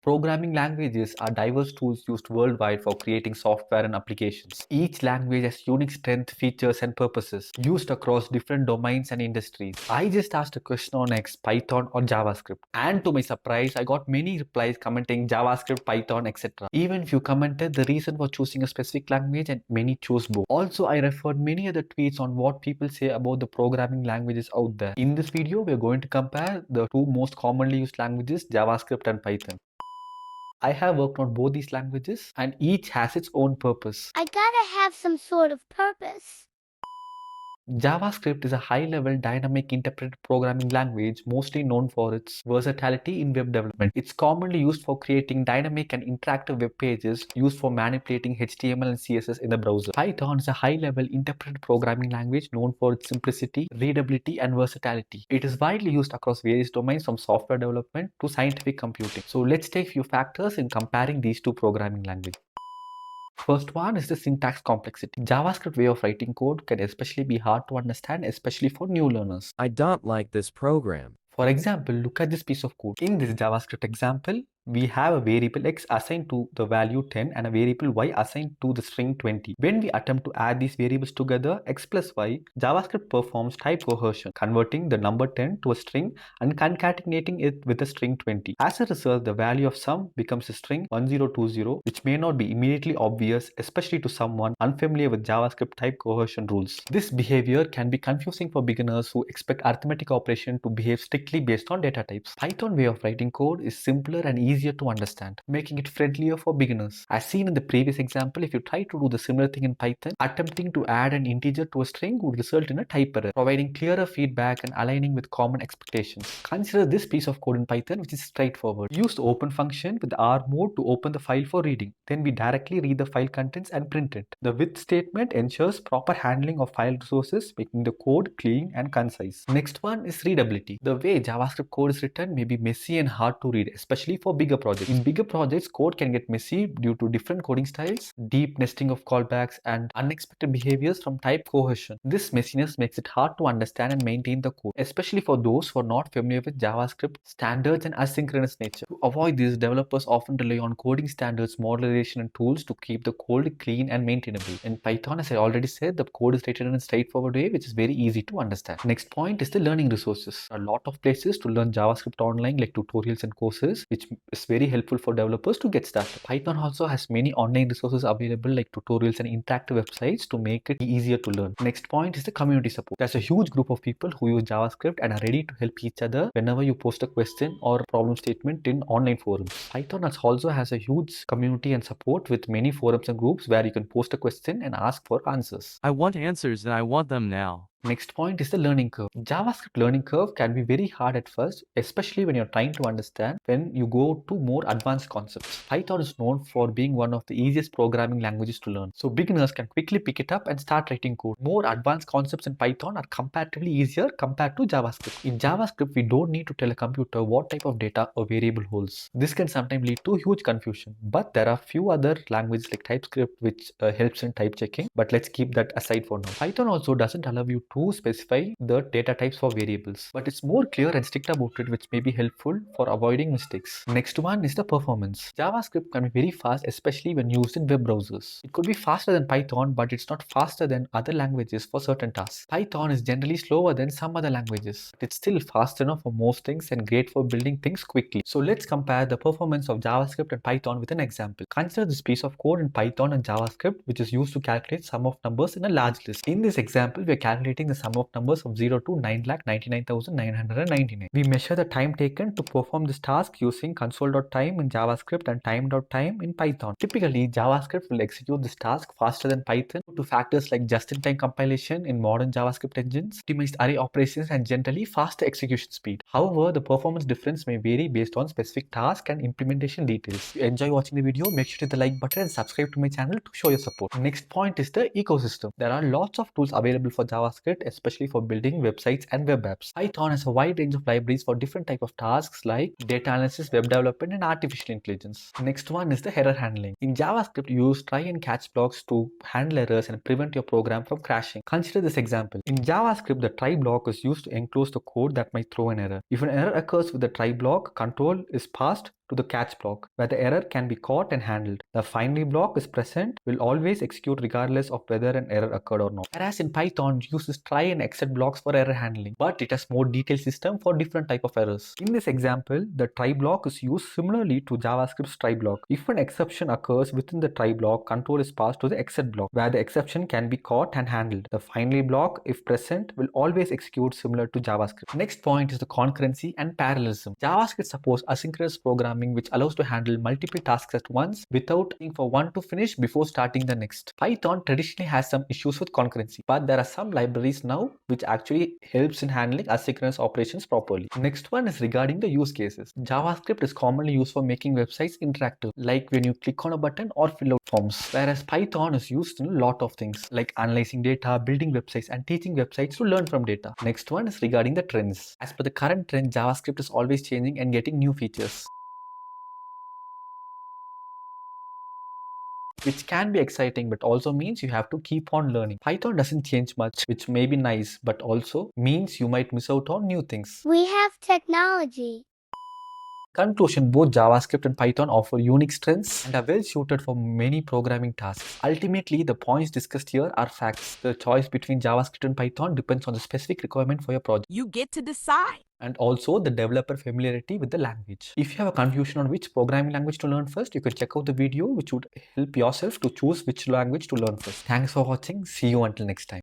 Programming languages are diverse tools used worldwide for creating software and applications. Each language has unique strengths, features, and purposes used across different domains and industries. I just asked a question on X, Python, or JavaScript, and to my surprise, I got many replies commenting JavaScript, Python, etc. Even if you commented the reason for choosing a specific language, and many chose both. Also, I referred many other tweets on what people say about the programming languages out there. In this video, we are going to compare the two most commonly used languages, JavaScript and Python. I have worked on both these languages and each has its own purpose. I gotta have some sort of purpose. JavaScript is a high-level dynamic interpreted programming language mostly known for its versatility in web development. It's commonly used for creating dynamic and interactive web pages used for manipulating HTML and CSS in the browser. Python is a high-level interpreted programming language known for its simplicity, readability, and versatility. It is widely used across various domains from software development to scientific computing. So let's take a few factors in comparing these two programming languages. First one is the syntax complexity. JavaScript way of writing code can especially be hard to understand, especially for new learners. I don't like this program. For example, look at this piece of code. In this JavaScript example, we have a variable x assigned to the value 10 and a variable y assigned to the string 20. When we attempt to add these variables together, x plus y, JavaScript performs type coercion, converting the number 10 to a string and concatenating it with the string 20. As a result, the value of sum becomes a string 1020, which may not be immediately obvious, especially to someone unfamiliar with JavaScript type coercion rules. This behavior can be confusing for beginners who expect arithmetic operation to behave strictly based on data types. Python way of writing code is simpler and easier to understand, making it friendlier for beginners. As seen in the previous example, if you try to do the similar thing in Python, attempting to add an integer to a string would result in a type error, providing clearer feedback and aligning with common expectations. Consider this piece of code in Python, which is straightforward. Use the open function with R mode to open the file for reading. Then we directly read the file contents and print it. The with statement ensures proper handling of file resources, making the code clean and concise. Next one is readability. The way JavaScript code is written may be messy and hard to read, especially for bigger projects. In bigger projects, code can get messy due to different coding styles, deep nesting of callbacks, and unexpected behaviors from type coercion. This messiness makes it hard to understand and maintain the code, especially for those who are not familiar with JavaScript standards and asynchronous nature. To avoid this, developers often rely on coding standards, modularization, and tools to keep the code clean and maintainable. In Python, as I already said, the code is written in a straightforward way, which is very easy to understand. Next point is the learning resources. A lot of places to learn JavaScript online, like tutorials and courses, which is very helpful for developers to get started. Python also has many online resources available, like tutorials and interactive websites, to make it easier to learn. Next point is the community support. There's a huge group of people who use JavaScript and are ready to help each other whenever you post a question or problem statement in online forums. Python also has a huge community and support with many forums and groups where you can post a question and ask for answers. I want answers and I want them now. Next point is the learning curve. JavaScript learning curve can be very hard at first, especially when you're trying to understand when you go to more advanced concepts. Python is known for being one of the easiest programming languages to learn, so beginners can quickly pick it up and start writing code. More advanced concepts in Python are comparatively easier compared to JavaScript. In JavaScript, we don't need to tell a computer what type of data a variable holds. This can sometimes lead to huge confusion, but there are few other languages like TypeScript which helps in type checking, but let's keep that aside for now. Python also doesn't allow you to specify the data types for variables, but it's more clear and strict about it, which may be helpful for avoiding mistakes. Next one is the performance. JavaScript can be very fast, especially when used in web browsers. It could be faster than Python, but it's not faster than other languages for certain tasks. Python is generally slower than some other languages, but it's still fast enough for most things and great for building things quickly. So let's compare the performance of JavaScript and Python with an example. Consider this piece of code in Python and JavaScript, which is used to calculate sum of numbers in a large list. In this example, we are calculating the sum of numbers from 0 to 9,99,999. We measure the time taken to perform this task using console.time in JavaScript and time.time in Python. Typically, JavaScript will execute this task faster than Python due to factors like just-in-time compilation in modern JavaScript engines, optimized array operations, and generally faster execution speed. However, the performance difference may vary based on specific task and implementation details. If you enjoy watching the video, make sure to hit the like button and subscribe to my channel to show your support. Next point is the ecosystem. There are lots of tools available for JavaScript, especially for building websites and web apps. Python has a wide range of libraries for different types of tasks like data analysis, web development, and artificial intelligence. Next one is the error handling. In JavaScript, you use try and catch blocks to handle errors and prevent your program from crashing. Consider this example. In JavaScript, the try block is used to enclose the code that might throw an error. If an error occurs with the try block, control is passed to the catch block, where the error can be caught and handled. The finally block is present, will always execute regardless of whether an error occurred or not. Whereas in Python, it uses try and except blocks for error handling, but it has more detailed system for different type of errors. In this example, the try block is used similarly to JavaScript's try block. If an exception occurs within the try block, control is passed to the except block, where the exception can be caught and handled. The finally block, if present, will always execute similar to JavaScript. Next point is the concurrency and parallelism. JavaScript supports asynchronous programming, which allows to handle multiple tasks at once without waiting for one to finish before starting the next. Python traditionally has some issues with concurrency, but there are some libraries now which actually helps in handling asynchronous operations properly. Next one is regarding the use cases. JavaScript is commonly used for making websites interactive, like when you click on a button or fill out forms, whereas Python is used in a lot of things like analyzing data, building websites, and teaching websites to learn from data. Next one is regarding the trends. As per the current trend, JavaScript is always changing and getting new features, which can be exciting but also means you have to keep on learning. Python doesn't change much, which may be nice but also means you might miss out on new things. We have technology. Conclusion, both JavaScript and Python offer unique strengths and are well suited for many programming tasks. Ultimately, the points discussed here are facts. The choice between JavaScript and Python depends on the specific requirement for your project, You get to decide. and also the developer familiarity with the language. If you have a confusion on which programming language to learn first, you can check out the video which would help yourself to choose which language to learn first. Thanks for watching. See you until next time.